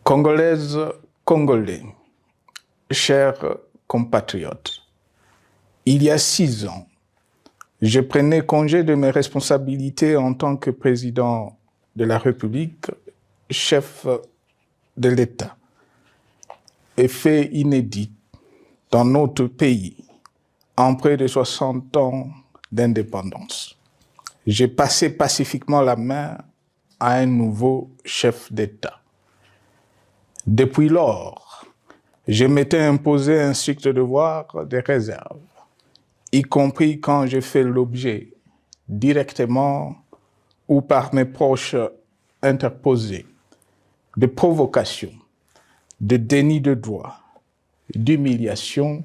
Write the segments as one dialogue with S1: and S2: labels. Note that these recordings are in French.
S1: Congolaises, Congolais, chers compatriotes, il y a 6 ans, je prenais congé de mes responsabilités en tant que président de la République, chef de l'État. Et fait inédit dans notre pays, en près de 60 ans d'indépendance. J'ai passé pacifiquement la main à un nouveau chef d'État. Depuis lors, je m'étais imposé un strict devoir de réserve, y compris quand j'ai fait l'objet, directement ou par mes proches interposés, de provocations, de déni de droit, d'humiliation,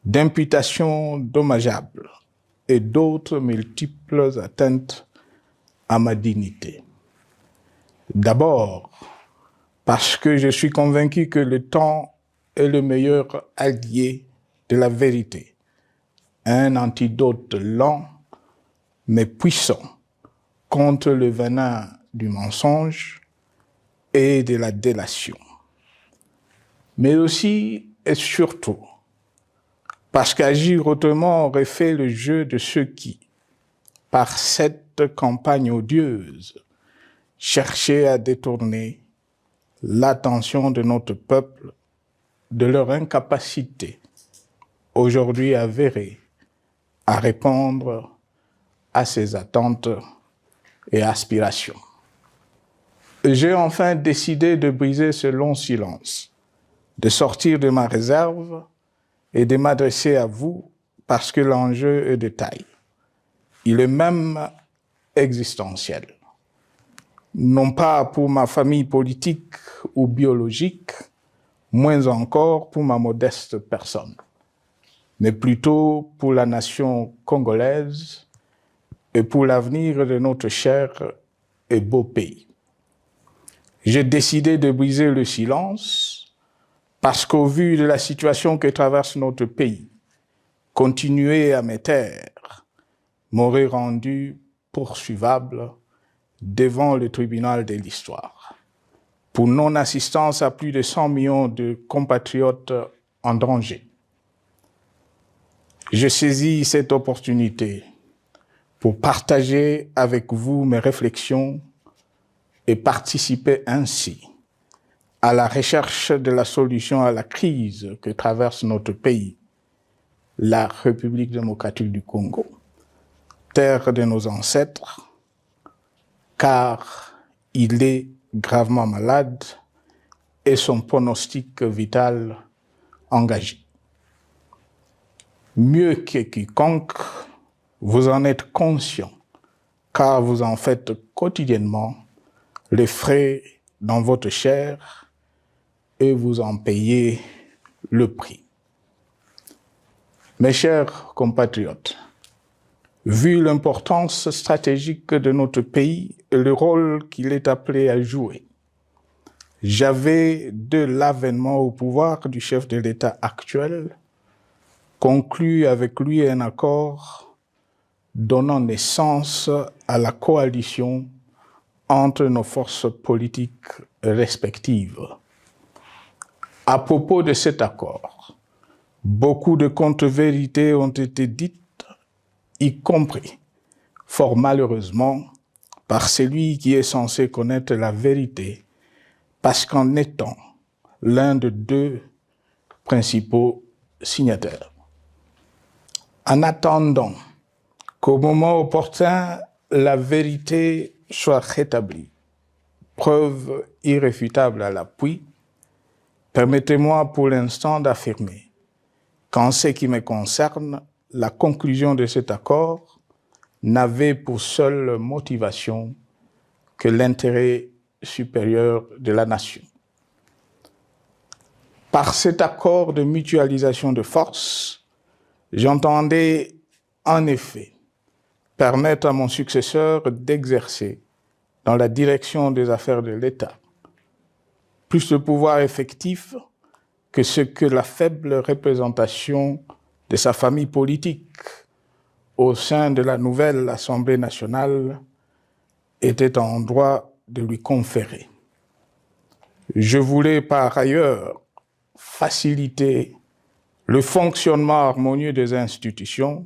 S1: d'imputations dommageables et d'autres multiples atteintes à ma dignité. D'abord, parce que je suis convaincu que le temps est le meilleur allié de la vérité, un antidote lent mais puissant contre le venin du mensonge et de la délation. Mais aussi et surtout, parce qu'agir autrement aurait fait le jeu de ceux qui, par cette campagne odieuse, cherchaient à détourner l'attention de notre peuple de leur incapacité, aujourd'hui avérée, à répondre à ses attentes et aspirations. J'ai enfin décidé de briser ce long silence, de sortir de ma réserve et de m'adresser à vous parce que l'enjeu est de taille. Il est même existentiel. Non pas pour ma famille politique ou biologique, moins encore pour ma modeste personne, mais plutôt pour la nation congolaise et pour l'avenir de notre cher et beau pays. J'ai décidé de briser le silence parce qu'au vu de la situation que traverse notre pays, continuer à me taire m'aurait rendu poursuivable devant le tribunal de l'histoire pour non-assistance à plus de 100 millions de compatriotes en danger. Je saisis cette opportunité pour partager avec vous mes réflexions et participer ainsi à la recherche de la solution à la crise que traverse notre pays, la République démocratique du Congo, terre de nos ancêtres, car il est gravement malade et son pronostic vital engagé. Mieux que quiconque, vous en êtes conscient, car vous en faites quotidiennement les frais dans votre chair et vous en payez le prix. Mes chers compatriotes, vu l'importance stratégique de notre pays et le rôle qu'il est appelé à jouer, j'avais, de l'avènement au pouvoir du chef de l'État actuel, conclu avec lui un accord donnant naissance à la coalition entre nos forces politiques respectives. À propos de cet accord, beaucoup de contre-vérités ont été dites, y compris, fort malheureusement, par celui qui est censé connaître la vérité, parce qu'en étant l'un de 2 principaux signataires. En attendant qu'au moment opportun, la vérité soit rétablie, preuve irréfutable à l'appui, permettez-moi pour l'instant d'affirmer qu'en ce qui me concerne, la conclusion de cet accord n'avait pour seule motivation que l'intérêt supérieur de la nation. Par cet accord de mutualisation de forces, j'entendais en effet permettre à mon successeur d'exercer dans la direction des affaires de l'État plus de pouvoir effectif que ce que la faible représentation de sa famille politique au sein de la nouvelle Assemblée nationale était en droit de lui conférer. Je voulais par ailleurs faciliter le fonctionnement harmonieux des institutions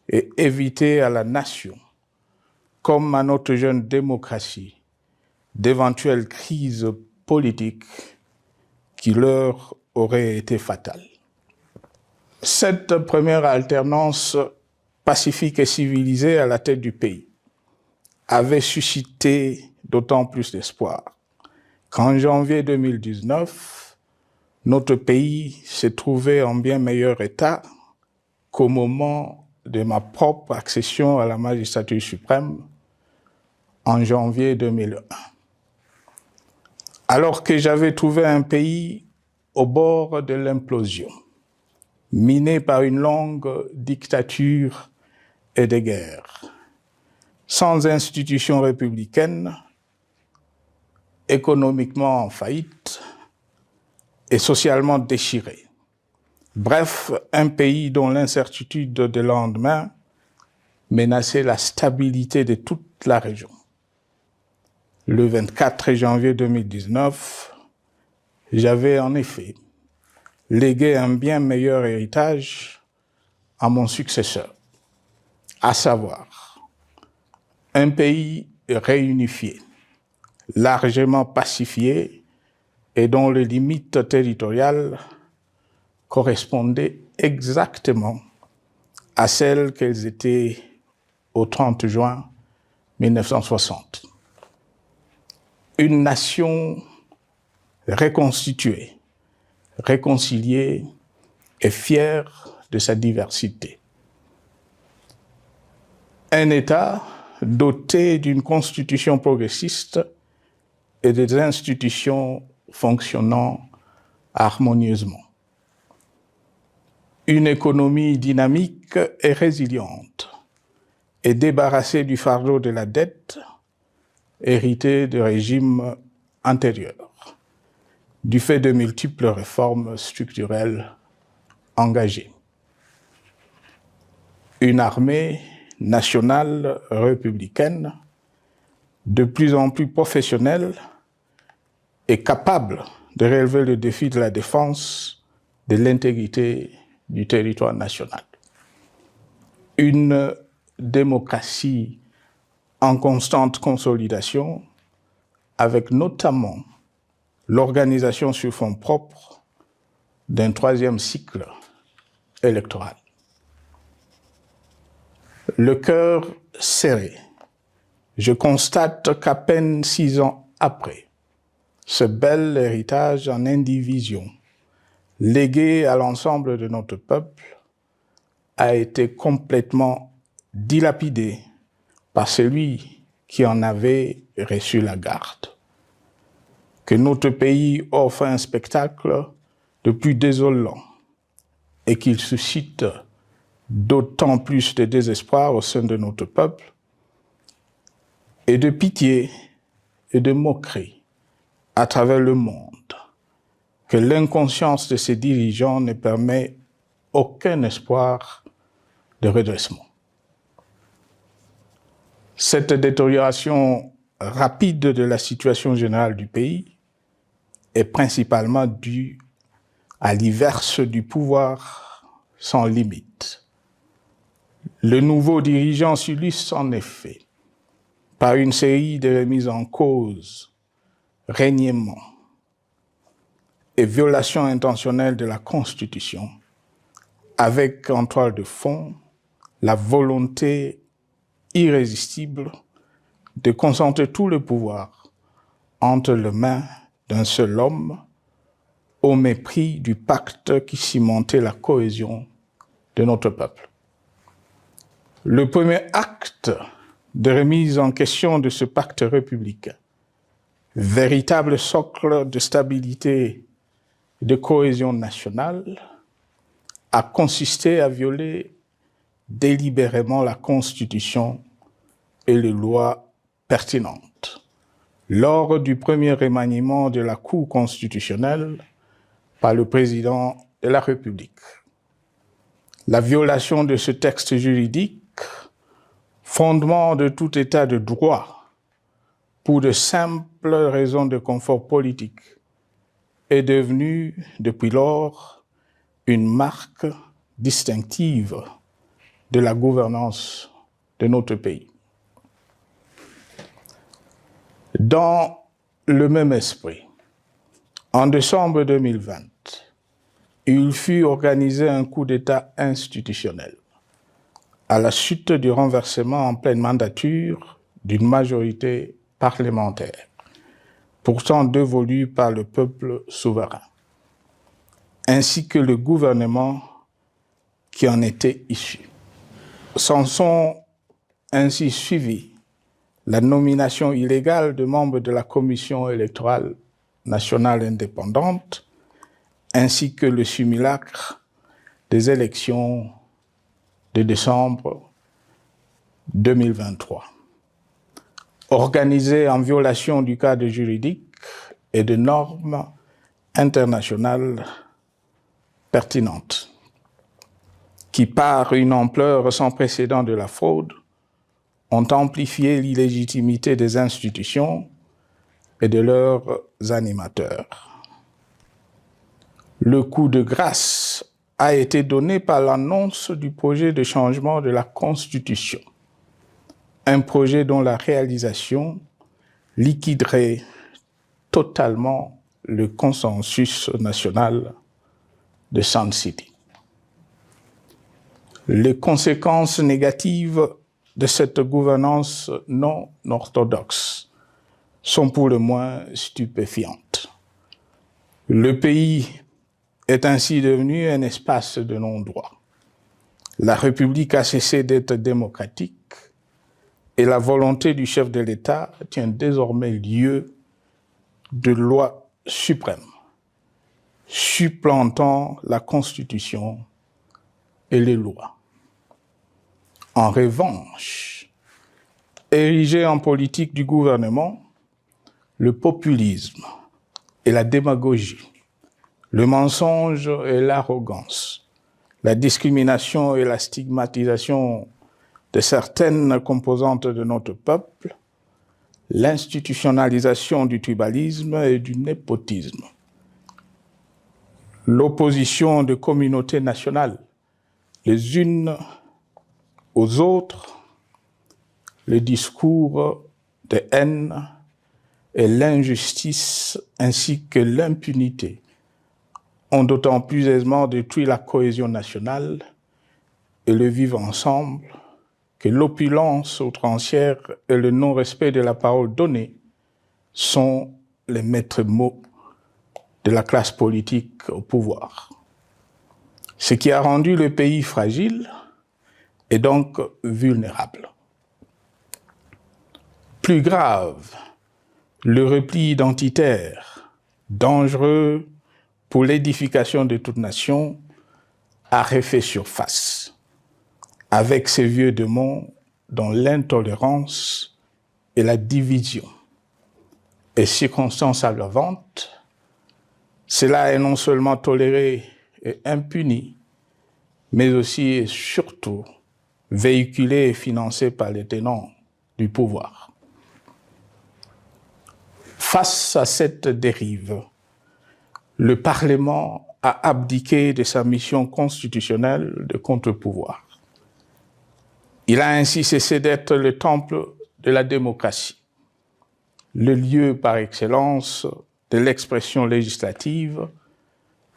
S1: et éviter à la nation, comme à notre jeune démocratie, d'éventuelles crises politiques qui leur auraient été fatales. Cette première alternance pacifique et civilisée à la tête du pays avait suscité d'autant plus d'espoir qu'en janvier 2019, notre pays s'est trouvé en bien meilleur état qu'au moment de ma propre accession à la magistrature suprême en janvier 2001. Alors que j'avais trouvé un pays au bord de l'implosion, miné par une longue dictature et des guerres, sans institutions républicaines, économiquement en faillite et socialement déchiré. Bref, un pays dont l'incertitude de lendemain menaçait la stabilité de toute la région. Le 24 janvier 2019, j'avais en effet légué un bien meilleur héritage à mon successeur, à savoir un pays réunifié, largement pacifié et dont les limites territoriales correspondaient exactement à celles qu'elles étaient au 30 juin 1960. Une nation reconstituée, réconciliée et fière de sa diversité. Un État doté d'une constitution progressiste et des institutions fonctionnant harmonieusement. Une économie dynamique et résiliente et débarrassée du fardeau de la dette hérité de régimes antérieurs, du fait de multiples réformes structurelles engagées. Une armée nationale républicaine de plus en plus professionnelle et capable de relever le défi de la défense de l'intégrité du territoire national. Une démocratie en constante consolidation, avec notamment l'organisation sur fonds propres d'un troisième cycle électoral. Le cœur serré, je constate qu'à peine 6 ans après, ce bel héritage en indivision, légué à l'ensemble de notre peuple, a été complètement dilapidé par celui qui en avait reçu la garde. Que notre pays offre un spectacle de plus désolant et qu'il suscite d'autant plus de désespoir au sein de notre peuple et de pitié et de moquerie à travers le monde, que l'inconscience de ses dirigeants ne permet aucun espoir de redressement. Cette détérioration rapide de la situation générale du pays est principalement due à l'iverse du pouvoir sans limite. Le nouveau dirigeant s'illustre en effet par une série de remises en cause, reniements et violations intentionnelles de la Constitution, avec en toile de fond la volonté irrésistible de concentrer tout le pouvoir entre les mains d'un seul homme au mépris du pacte qui cimentait la cohésion de notre peuple. Le premier acte de remise en question de ce pacte républicain, véritable socle de stabilité et de cohésion nationale, a consisté à violer délibérément la Constitution et les lois pertinentes lors du premier remaniement de la Cour constitutionnelle par le président de la République. La violation de ce texte juridique, fondement de tout état de droit, pour de simples raisons de confort politique est devenu, depuis lors, une marque distinctive de la gouvernance de notre pays. Dans le même esprit, en décembre 2020, il fut organisé un coup d'État institutionnel à la suite du renversement en pleine mandature d'une majorité parlementaire, pourtant dévolue par le peuple souverain, ainsi que le gouvernement qui en était issu. S'en sont ainsi suivis la nomination illégale de membres de la Commission électorale nationale indépendante, ainsi que le simulacre des élections de décembre 2023, organisé en violation du cadre juridique et de normes internationales pertinentes, qui, par une ampleur sans précédent de la fraude, ont amplifié l'illégitimité des institutions et de leurs animateurs. Le coup de grâce a été donné par l'annonce du projet de changement de la Constitution, un projet dont la réalisation liquiderait totalement le consensus national de Sun City. Les conséquences négatives de cette gouvernance non orthodoxe sont pour le moins stupéfiantes. Le pays est ainsi devenu un espace de non-droit. La République a cessé d'être démocratique et la volonté du chef de l'État tient désormais lieu de loi suprême, supplantant la Constitution et les lois. En revanche, érigé en politique du gouvernement, le populisme et la démagogie, le mensonge et l'arrogance, la discrimination et la stigmatisation de certaines composantes de notre peuple, l'institutionnalisation du tribalisme et du népotisme, l'opposition de communautés nationales les unes aux autres, le discours de haine et l'injustice ainsi que l'impunité ont d'autant plus aisément détruit la cohésion nationale et le vivre ensemble que l'opulence outrancière et le non-respect de la parole donnée sont les maîtres mots de la classe politique au pouvoir. Ce qui a rendu le pays fragile et donc vulnérable. Plus grave, le repli identitaire, dangereux pour l'édification de toute nation, a refait surface, avec ses vieux démons dont l'intolérance et la division est circonstance aggravante. Cela est non seulement toléré et impuni, mais aussi et surtout véhiculé et financé par les tenants du pouvoir. Face à cette dérive, le Parlement a abdiqué de sa mission constitutionnelle de contre-pouvoir. Il a ainsi cessé d'être le temple de la démocratie, le lieu par excellence de l'expression législative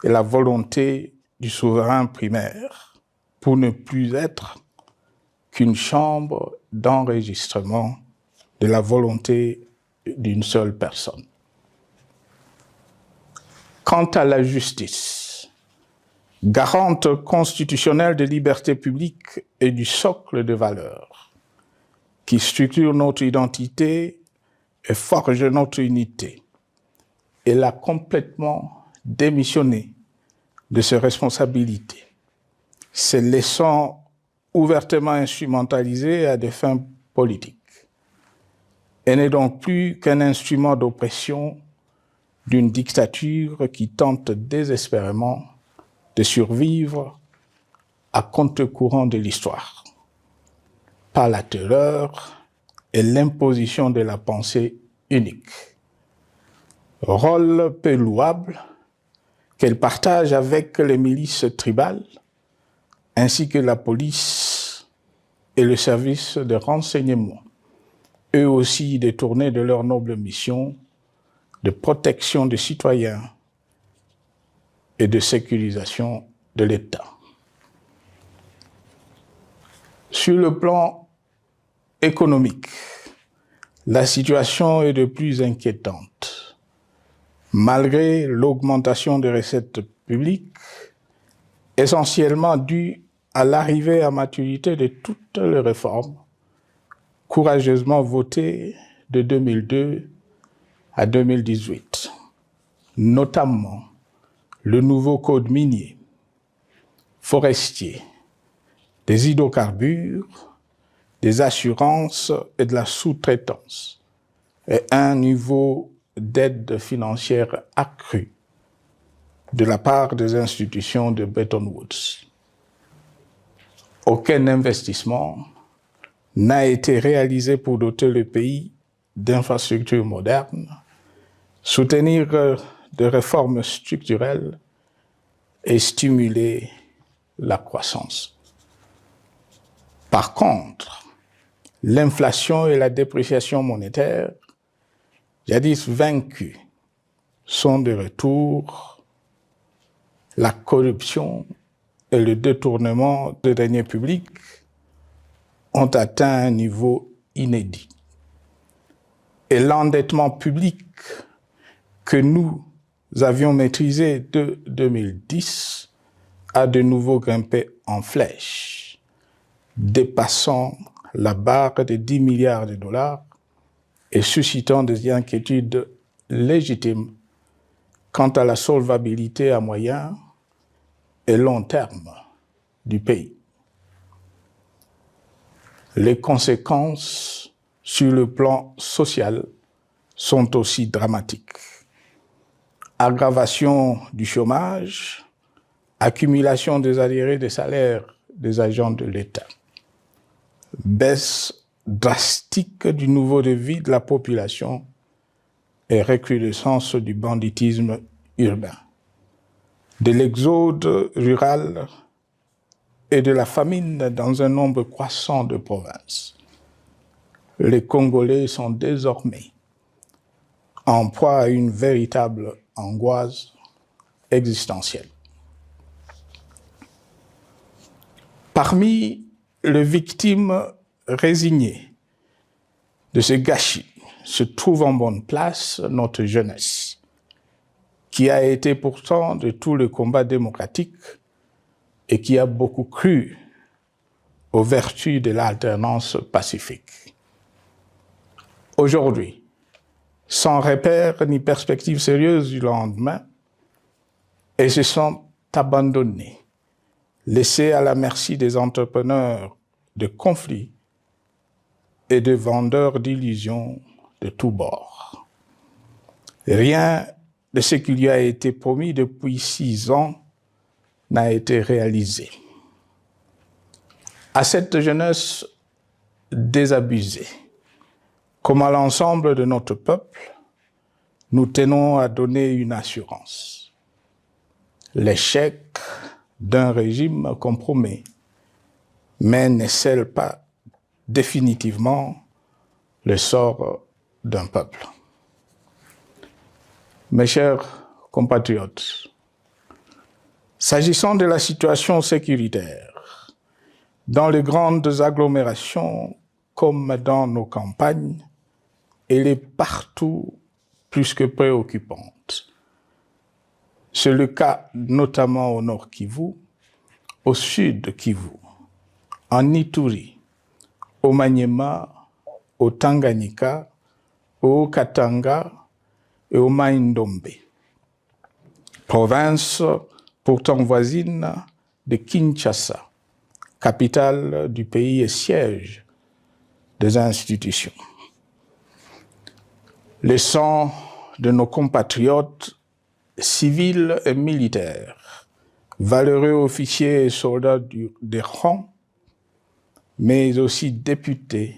S1: et la volonté du souverain primaire, pour ne plus être qu'une chambre d'enregistrement de la volonté d'une seule personne. Quant à la justice, garante constitutionnelle des libertés publiques et du socle de valeurs, qui structure notre identité et forge notre unité, elle a complètement démissionné de ses responsabilités, se laissant ouvertement instrumentalisée à des fins politiques. Elle n'est donc plus qu'un instrument d'oppression d'une dictature qui tente désespérément de survivre à contre-courant de l'histoire, par la terreur et l'imposition de la pensée unique. Rôle peu louable, qu'elle partage avec les milices tribales, ainsi que la police et le service de renseignement, eux aussi détournés de leur noble mission de protection des citoyens et de sécurisation de l'État. Sur le plan économique, la situation est de plus inquiétante. Malgré l'augmentation des recettes publiques, essentiellement due à l'arrivée à maturité de toutes les réformes courageusement votées de 2002 à 2018, notamment le nouveau code minier, forestier, des hydrocarbures, des assurances et de la sous-traitance, et un niveau d'aide financière accrue de la part des institutions de Bretton Woods. Aucun investissement n'a été réalisé pour doter le pays d'infrastructures modernes, soutenir des réformes structurelles et stimuler la croissance. Par contre, l'inflation et la dépréciation monétaire, jadis vaincues, sont de retour. La corruption et le détournement de deniers publics ont atteint un niveau inédit. Et l'endettement public que nous avions maîtrisé de 2010 a de nouveau grimpé en flèche, dépassant la barre de 10 milliards de dollars et suscitant des inquiétudes légitimes quant à la solvabilité à moyen et long terme du pays. Les conséquences sur le plan social sont aussi dramatiques. Aggravation du chômage, accumulation des arriérés des salaires des agents de l'État, baisse drastique du niveau de vie de la population et recrudescence du banditisme urbain, de l'exode rural et de la famine dans un nombre croissant de provinces. Les Congolais sont désormais en proie à une véritable angoisse existentielle. Parmi les victimes résignées de ce gâchis se trouve en bonne place notre jeunesse, qui a été pourtant de tout le combat démocratique et qui a beaucoup cru aux vertus de l'alternance pacifique. Aujourd'hui, sans repère ni perspective sérieuse du lendemain, et se sont abandonnés, laissés à la merci des entrepreneurs de conflits et de vendeurs d'illusions de tous bords. Rien de ce qui lui a été promis depuis 6 ans n'a été réalisé. À cette jeunesse désabusée, comme à l'ensemble de notre peuple, nous tenons à donner une assurance. L'échec d'un régime compromet, mais ne scelle pas définitivement le sort d'un peuple. Mes chers compatriotes, s'agissant de la situation sécuritaire, dans les grandes agglomérations comme dans nos campagnes, elle est partout plus que préoccupante. C'est le cas notamment au nord Kivu, au sud Kivu, en Ituri, au Maniema, au Tanganyika, au Katanga et au Mai-Ndombe, province pourtant voisine de Kinshasa, capitale du pays et siège des institutions. Le sang de nos compatriotes civils et militaires, valeureux officiers et soldats des rangs, mais aussi députés,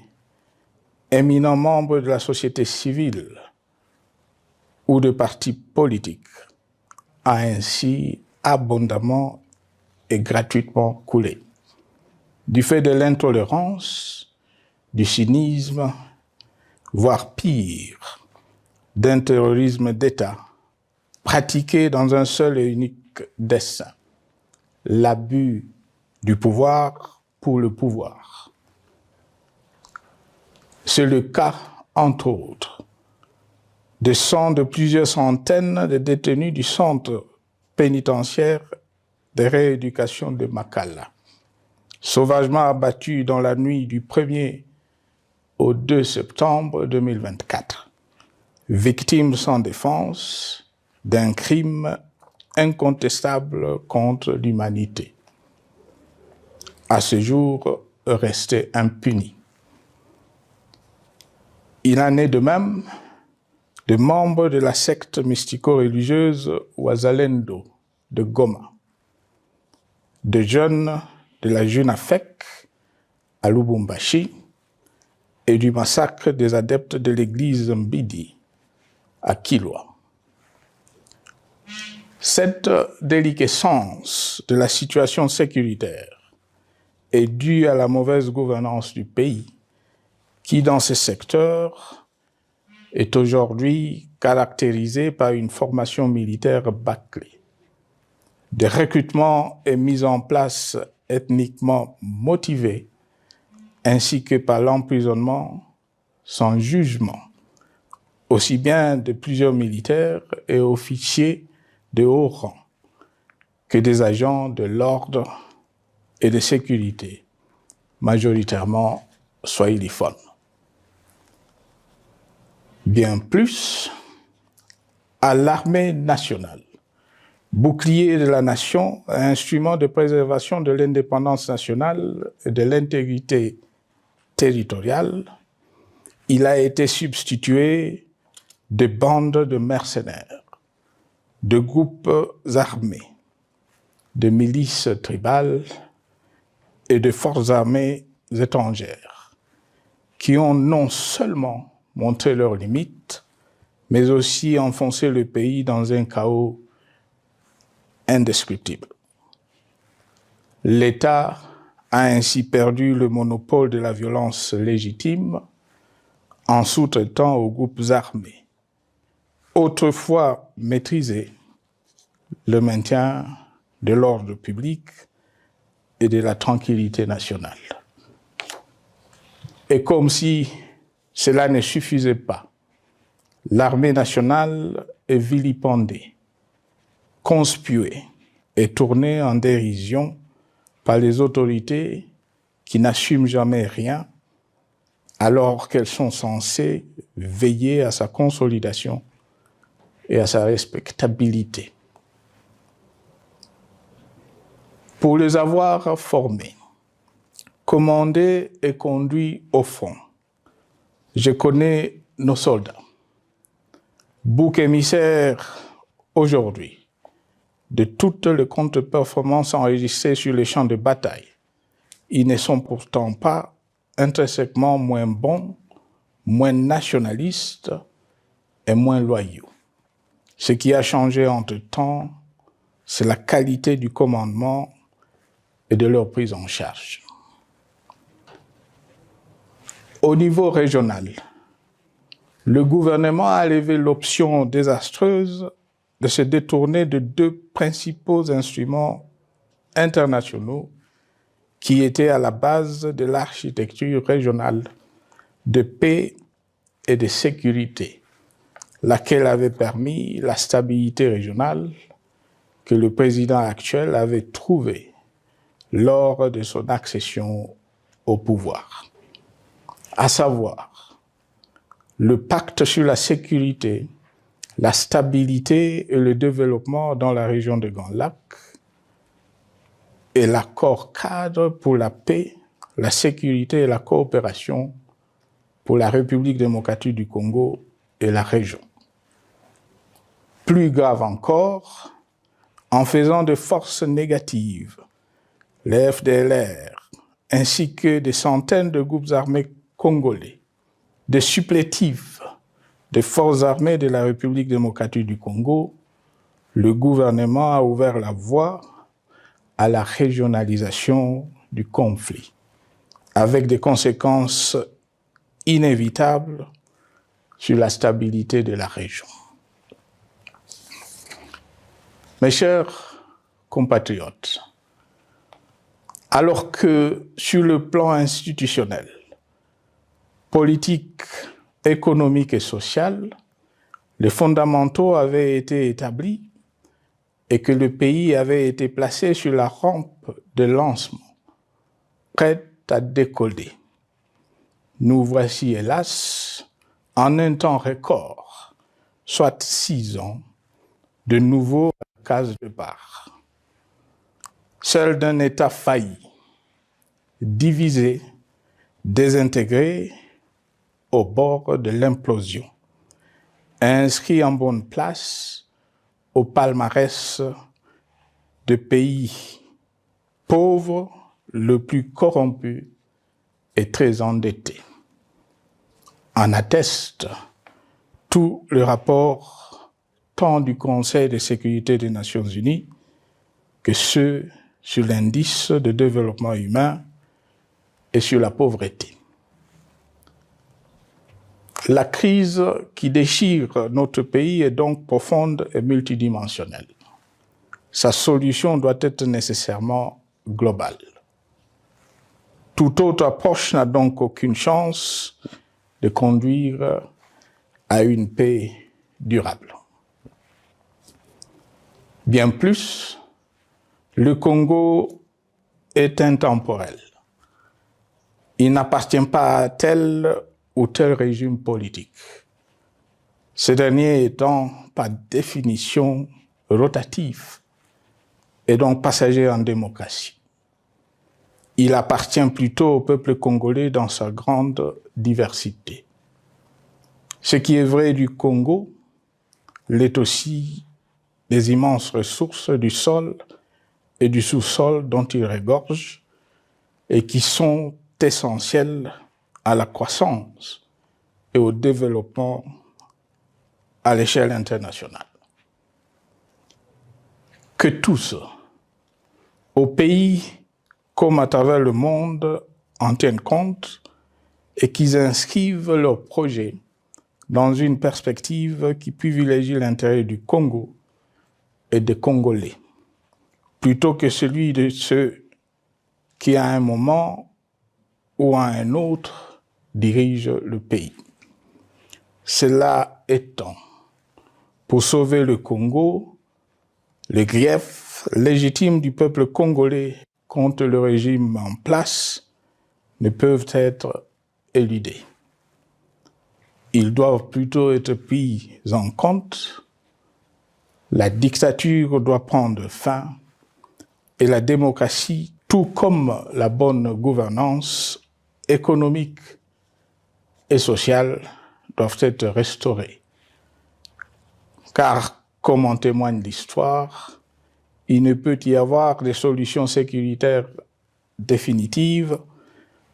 S1: éminents membres de la société civile ou de partis politiques, a ainsi abondamment et gratuitement coulé. Du fait de l'intolérance, du cynisme, voire pire, d'un terrorisme d'État pratiqué dans un seul et unique dessein, l'abus du pouvoir pour le pouvoir. C'est le cas, entre autres, de plusieurs centaines de détenus du centre pénitentiaire de rééducation de Makala, sauvagement abattus dans la nuit du 1er au 2 septembre 2024, victimes sans défense d'un crime incontestable contre l'humanité, à ce jour restés impunis. Il en est de même de membres de la secte mystico-religieuse Wazalendo de Goma, de jeunes de la Junafek à Lubumbashi et du massacre des adeptes de l'église Mbidi à Kilwa. Cette déliquescence de la situation sécuritaire est due à la mauvaise gouvernance du pays qui, dans ce secteur, est aujourd'hui caractérisé par une formation militaire bâclée, des recrutements et mises en place ethniquement motivés, ainsi que par l'emprisonnement sans jugement, aussi bien de plusieurs militaires et officiers de haut rang que des agents de l'ordre et de sécurité, majoritairement swahiliphones. Bien plus, à l'armée nationale, bouclier de la nation, instrument de préservation de l'indépendance nationale et de l'intégrité territoriale, il a été substitué de bandes de mercenaires, de groupes armés, de milices tribales et de forces armées étrangères qui ont non seulement montré leurs limites, mais aussi enfoncé le pays dans un chaos indescriptible. L'État a ainsi perdu le monopole de la violence légitime en sous-traitant aux groupes armés, autrefois maîtrisés, le maintien de l'ordre public et de la tranquillité nationale. Et comme si cela ne suffisait pas, l'armée nationale est vilipendée, conspuée et tournée en dérision par les autorités qui n'assument jamais rien alors qu'elles sont censées veiller à sa consolidation et à sa respectabilité. Pour les avoir formés, commandés et conduits au front, je connais nos soldats, boucs émissaires aujourd'hui de toutes les contre-performances enregistrées sur les champs de bataille. Ils ne sont pourtant pas intrinsèquement moins bons, moins nationalistes et moins loyaux. Ce qui a changé entre-temps, c'est la qualité du commandement et de leur prise en charge. Au niveau régional, le gouvernement a levé l'option désastreuse de se détourner de deux principaux instruments internationaux qui étaient à la base de l'architecture régionale de paix et de sécurité, laquelle avait permis la stabilité régionale que le président actuel avait trouvée lors de son accession au pouvoir, à savoir le pacte sur la sécurité, la stabilité et le développement dans la région de Grand Lac et l'accord cadre pour la paix, la sécurité et la coopération pour la République démocratique du Congo et la région. Plus grave encore, en faisant de forces négatives, les FDLR, ainsi que des centaines de groupes armés congolais, des supplétifs des forces armées de la République démocratique du Congo, le gouvernement a ouvert la voie à la régionalisation du conflit, avec des conséquences inévitables sur la stabilité de la région. Mes chers compatriotes, alors que sur le plan institutionnel, politique, économique et social, les fondamentaux avaient été établis et que le pays avait été placé sur la rampe de lancement, prêt à décoller. Nous voici, hélas, en un temps record, soit 6 ans, de nouveau à la case départ. Seul d'un État failli, divisé, désintégré, au bord de l'implosion, inscrit en bonne place au palmarès de pays pauvres, le plus corrompu et très endetté. En atteste tout le rapport tant du Conseil de sécurité des Nations Unies que ceux sur l'indice de développement humain et sur la pauvreté. La crise qui déchire notre pays est donc profonde et multidimensionnelle. Sa solution doit être nécessairement globale. Toute autre approche n'a donc aucune chance de conduire à une paix durable. Bien plus, le Congo est intemporel. Il n'appartient pas à tel ou tel régime politique, ce dernier étant par définition rotatif et donc passager en démocratie. Il appartient plutôt au peuple congolais dans sa grande diversité. Ce qui est vrai du Congo l'est aussi des immenses ressources du sol et du sous-sol dont il regorge et qui sont essentielles à la croissance et au développement à l'échelle internationale. Que tous, au pays comme à travers le monde, en tiennent compte et qu'ils inscrivent leurs projets dans une perspective qui privilégie l'intérêt du Congo et des Congolais, plutôt que celui de ceux qui, à un moment ou à un autre, dirige le pays. Cela étant, pour sauver le Congo, les griefs légitimes du peuple congolais contre le régime en place ne peuvent être éludés. Ils doivent plutôt être pris en compte. La dictature doit prendre fin et la démocratie, tout comme la bonne gouvernance économique et sociales doivent être restaurées. Car, comme en témoigne l'histoire, il ne peut y avoir de solutions sécuritaires définitives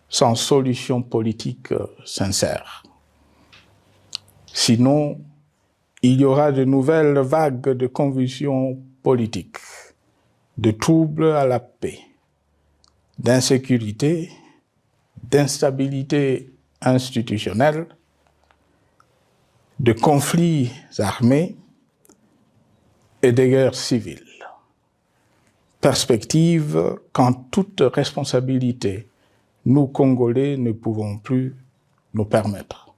S1: sans solution politique sincère. Sinon, il y aura de nouvelles vagues de convulsions politiques, de troubles à la paix, d'insécurité, d'instabilité institutionnelle, de conflits armés et de guerres civiles. Perspective qu'en toute responsabilité, nous, Congolais, ne pouvons plus nous permettre.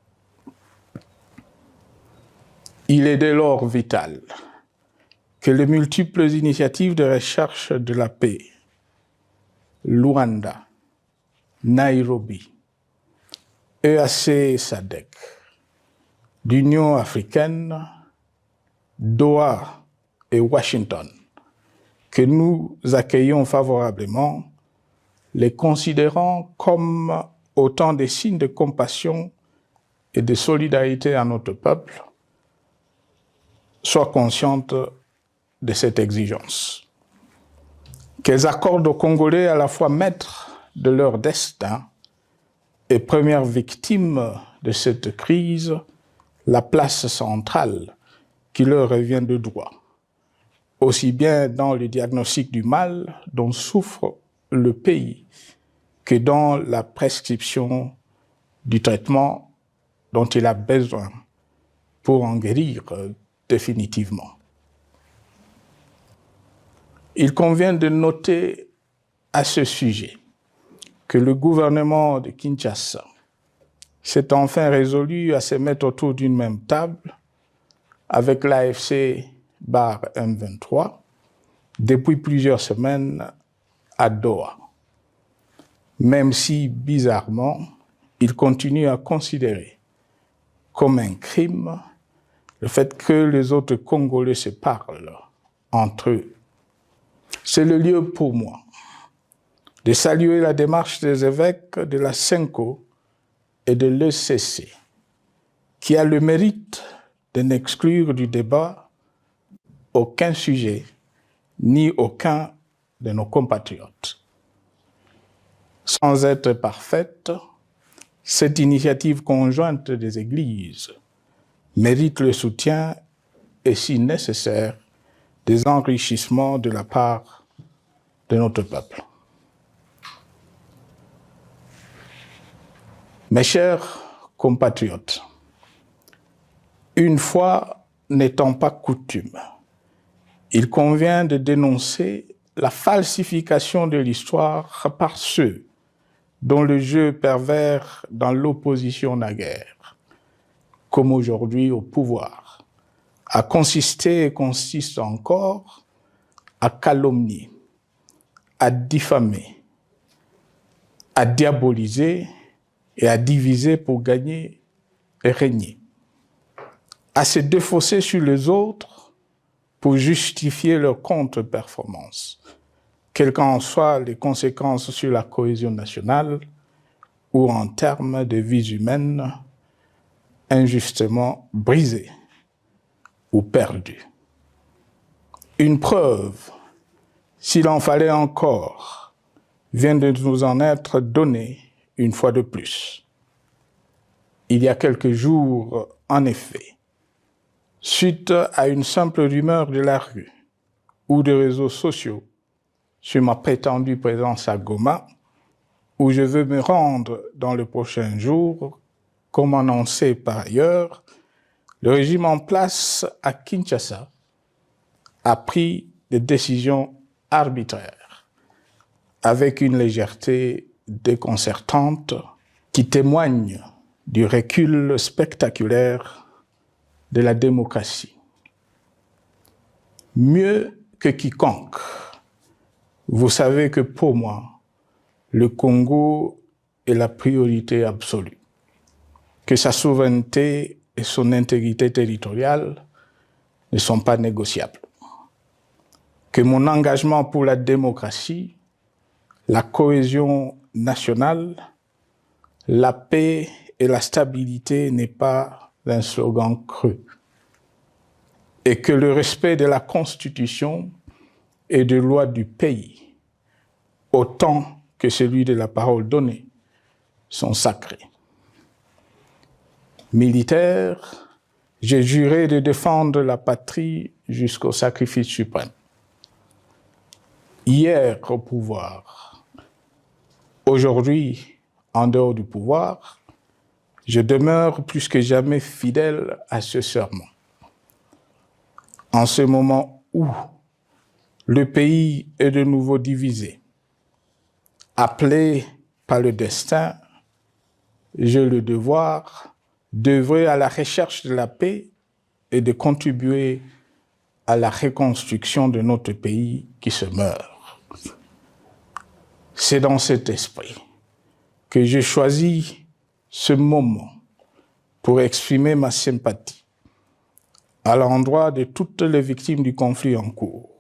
S1: Il est dès lors vital que les multiples initiatives de recherche de la paix, Luanda, Nairobi, EAC SADC, l'Union africaine, Doha et Washington, que nous accueillons favorablement, les considérant comme autant de signes de compassion et de solidarité à notre peuple, soient conscientes de cette exigence. Qu'elles accordent aux Congolais à la fois maîtres de leur destin et premières victimes de cette crise la place centrale qui leur revient de droit, aussi bien dans le diagnostic du mal dont souffre le pays que dans la prescription du traitement dont il a besoin pour en guérir définitivement. Il convient de noter à ce sujet que le gouvernement de Kinshasa s'est enfin résolu à se mettre autour d'une même table avec l'AFC/M23 depuis plusieurs semaines à Doha, même si, bizarrement, il continue à considérer comme un crime le fait que les autres Congolais se parlent entre eux. C'est le lieu pour moi de saluer la démarche des évêques de la CENCO et de l'ECC, qui a le mérite de n'exclure du débat aucun sujet ni aucun de nos compatriotes. Sans être parfaite, cette initiative conjointe des Églises mérite le soutien et, si nécessaire, des enrichissements de la part de notre peuple. Mes chers compatriotes, une fois n'étant pas coutume, il convient de dénoncer la falsification de l'histoire par ceux dont le jeu pervers dans l'opposition naguère, comme aujourd'hui au pouvoir, a consisté et consiste encore à calomnier, à diffamer, à diaboliser et à diviser pour gagner et régner, à se défausser sur les autres pour justifier leur contre-performance, quelles qu'en soient les conséquences sur la cohésion nationale ou en termes de vies humaines injustement brisées ou perdues. Une preuve, s'il en fallait encore, vient de nous en être donnée une fois de plus. Il y a quelques jours, en effet, suite à une simple rumeur de la rue ou des réseaux sociaux sur ma prétendue présence à Goma, où je veux me rendre dans les prochains jours, comme annoncé par ailleurs, le régime en place à Kinshasa a pris des décisions arbitraires, avec une légèreté déconcertante qui témoigne du recul spectaculaire de la démocratie. Mieux que quiconque, vous savez que pour moi, le Congo est la priorité absolue, que sa souveraineté et son intégrité territoriale ne sont pas négociables, que mon engagement pour la démocratie, la cohésion nationale, la paix et la stabilité n'est pas un slogan creux, et que le respect de la Constitution et des lois du pays, autant que celui de la parole donnée, sont sacrés. Militaire, j'ai juré de défendre la patrie jusqu'au sacrifice suprême. Hier au pouvoir, aujourd'hui en dehors du pouvoir, je demeure plus que jamais fidèle à ce serment. En ce moment où le pays est de nouveau divisé, appelé par le destin, j'ai le devoir d'œuvrer à la recherche de la paix et de contribuer à la reconstruction de notre pays qui se meurt. C'est dans cet esprit que j'ai choisi ce moment pour exprimer ma sympathie à l'endroit de toutes les victimes du conflit en cours,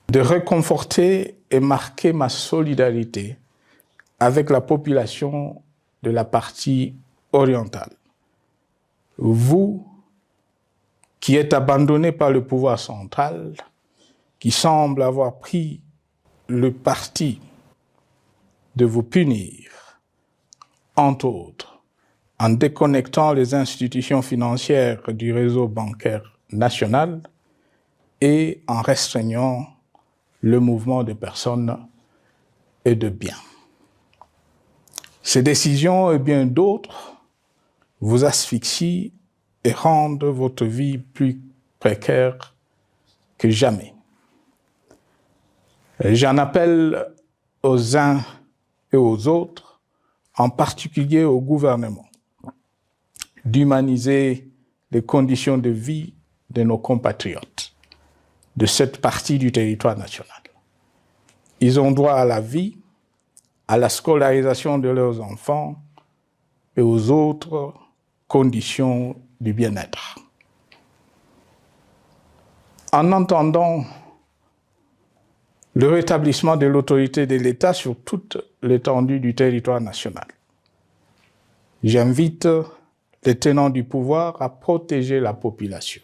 S1: de réconforter et marquer ma solidarité avec la population de la partie orientale. Vous, qui êtes abandonnés par le pouvoir central, qui semble avoir pris le parti de vous punir, entre autres, en déconnectant les institutions financières du réseau bancaire national, et en restreignant le mouvement de personnes et de biens. Ces décisions et bien d'autres vous asphyxient et rendent votre vie plus précaire que jamais. J'en appelle aux uns et aux autres, en particulier au gouvernement, d'humaniser les conditions de vie de nos compatriotes de cette partie du territoire national. Ils ont droit à la vie, à la scolarisation de leurs enfants et aux autres conditions du bien-être. En entendant le rétablissement de l'autorité de l'État sur toute l'étendue du territoire national, j'invite les tenants du pouvoir à protéger la population.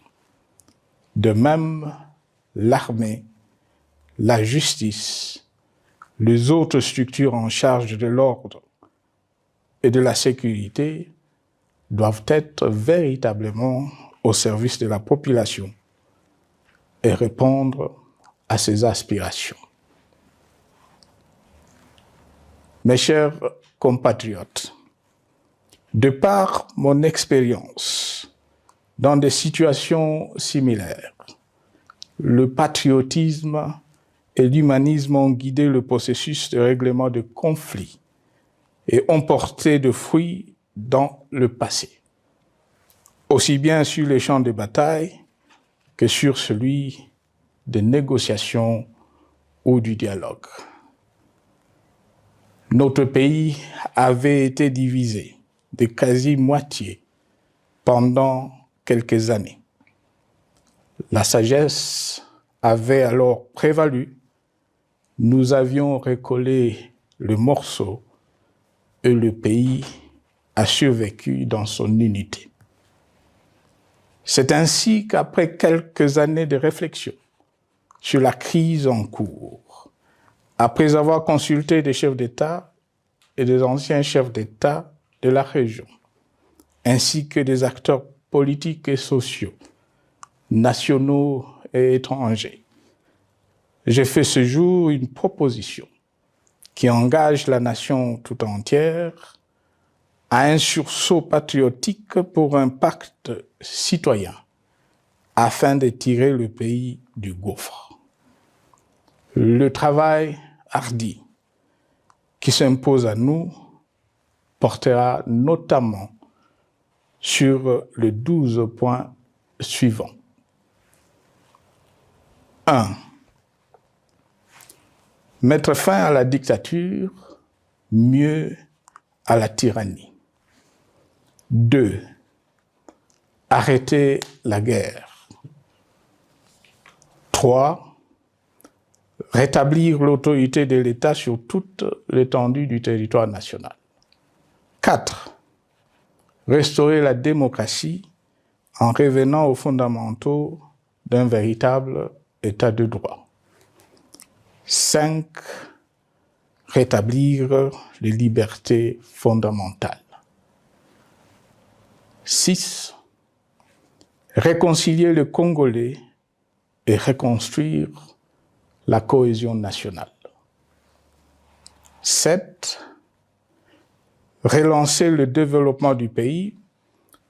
S1: De même, l'armée, la justice, les autres structures en charge de l'ordre et de la sécurité doivent être véritablement au service de la population et répondre à ses aspirations. Mes chers compatriotes, de par mon expérience dans des situations similaires, le patriotisme et l'humanisme ont guidé le processus de règlement de conflits et ont porté de fruits dans le passé, aussi bien sur les champs de bataille que sur celui des négociations ou du dialogue. Notre pays avait été divisé de quasi-moitié pendant quelques années. La sagesse avait alors prévalu. Nous avions recollé le morceau et le pays a survécu dans son unité. C'est ainsi qu'après quelques années de réflexion sur la crise en cours, après avoir consulté des chefs d'État et des anciens chefs d'État de la région, ainsi que des acteurs politiques et sociaux, nationaux et étrangers, j'ai fait ce jour une proposition qui engage la nation tout entière à un sursaut patriotique pour un pacte citoyen afin de tirer le pays du gouffre. Le travail hardi qui s'impose à nous portera notamment sur les 12 points suivants. 1. Mettre fin à la dictature, mieux à la tyrannie. 2. Arrêter la guerre. 3. Rétablir l'autorité de l'État sur toute l'étendue du territoire national. 4. Restaurer la démocratie en revenant aux fondamentaux d'un véritable État de droit. 5. Rétablir les libertés fondamentales. 6. Réconcilier le Congolais et reconstruire la cohésion nationale. 7. Relancer le développement du pays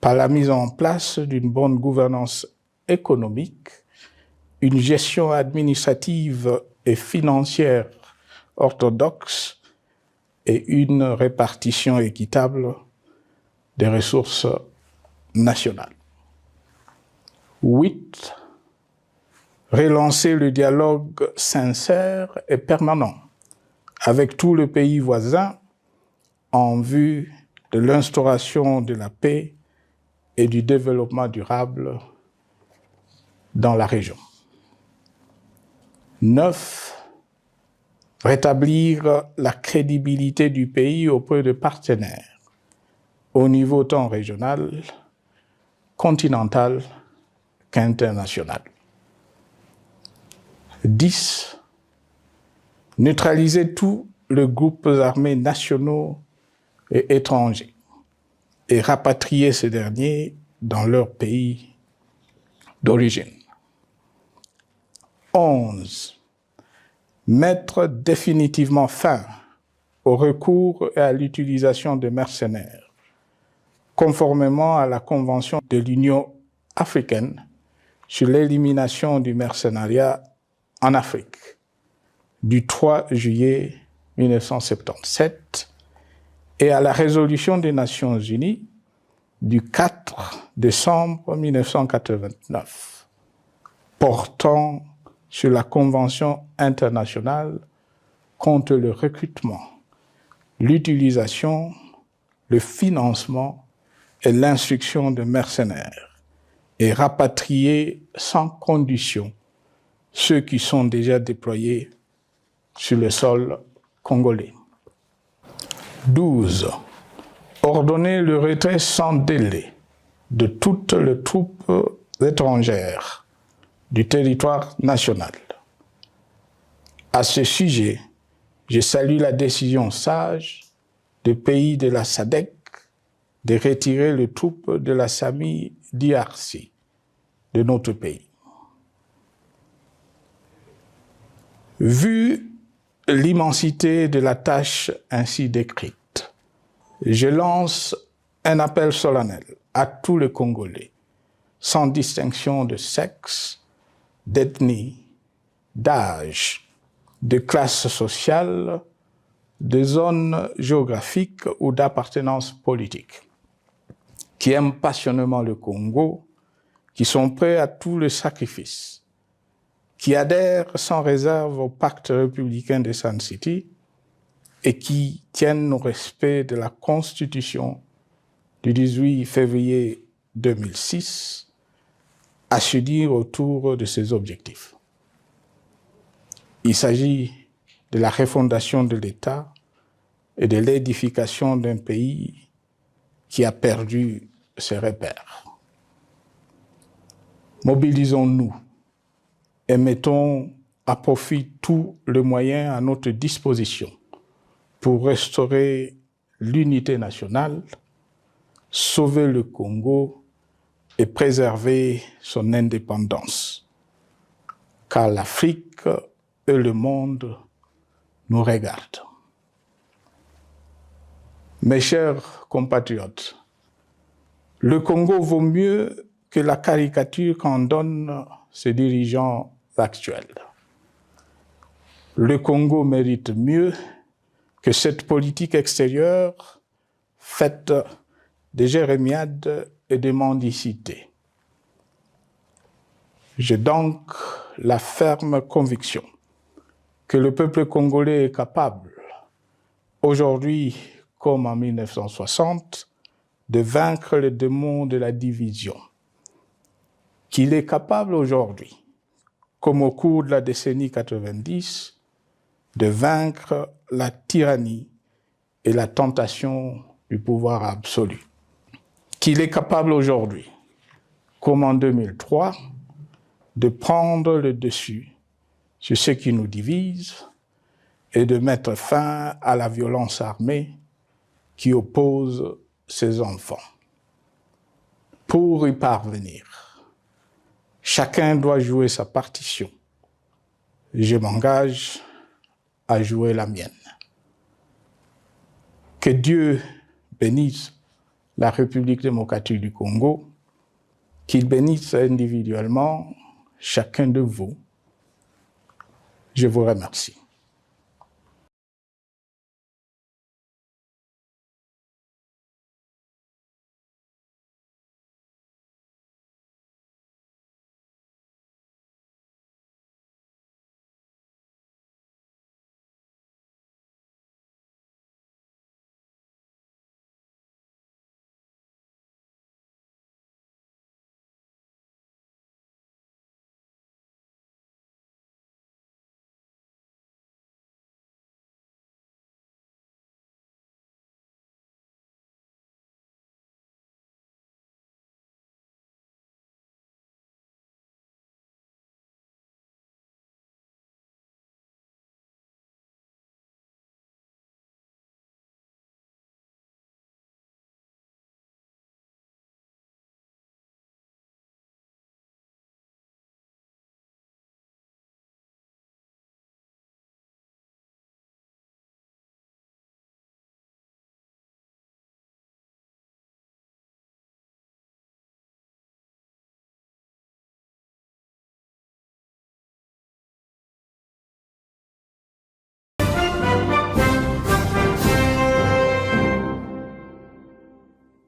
S1: par la mise en place d'une bonne gouvernance économique, une gestion administrative et financière orthodoxe et une répartition équitable des ressources nationales. 8. Relancer le dialogue sincère et permanent avec tous les pays voisins en vue de l'instauration de la paix et du développement durable dans la région. 9. Rétablir la crédibilité du pays auprès de partenaires au niveau tant régional, continental qu'international. 10. Neutraliser tous les groupes armés nationaux et étrangers et rapatrier ces derniers dans leur pays d'origine. 11. Mettre définitivement fin au recours et à l'utilisation de mercenaires, conformément à la Convention de l'Union africaine sur l'élimination du mercenariat en Afrique du 3 juillet 1977 et à la résolution des Nations Unies du 4 décembre 1989 portant sur la Convention internationale contre le recrutement, l'utilisation, le financement et l'instruction de mercenaires et rapatrier sans condition ceux qui sont déjà déployés sur le sol congolais. 12. Ordonner le retrait sans délai de toutes les troupes étrangères du territoire national. À ce sujet, je salue la décision sage des pays de la SADC de retirer les troupes de la SAMI DRC de notre pays. Vu l'immensité de la tâche ainsi décrite, je lance un appel solennel à tous les Congolais, sans distinction de sexe, d'ethnie, d'âge, de classe sociale, de zone géographique ou d'appartenance politique, qui aiment passionnément le Congo, qui sont prêts à tous les sacrifices, qui adhèrent sans réserve au pacte républicain de Sun City et qui tiennent au respect de la Constitution du 18 février 2006 à s'unir autour de ces objectifs. Il s'agit de la refondation de l'État et de l'édification d'un pays qui a perdu ses repères. Mobilisons-nous et mettons à profit tous les moyens à notre disposition pour restaurer l'unité nationale, sauver le Congo et préserver son indépendance. Car l'Afrique et le monde nous regardent. Mes chers compatriotes, le Congo vaut mieux que la caricature qu'en donnent ses dirigeants actuels. Le Congo mérite mieux que cette politique extérieure faite de jérémiades et de mendicité. J'ai donc la ferme conviction que le peuple congolais est capable, aujourd'hui comme en 1960, de vaincre le démon de la division, qu'il est capable aujourd'hui, comme au cours de la décennie 90, de vaincre la tyrannie et la tentation du pouvoir absolu. Qu'il est capable aujourd'hui, comme en 2003, de prendre le dessus sur ce qui nous divise et de mettre fin à la violence armée qui oppose ses enfants. Pour y parvenir, chacun doit jouer sa partition. Je m'engage à jouer la mienne. Que Dieu bénisse la République démocratique du Congo, qu'il bénisse individuellement chacun de vous. Je vous remercie.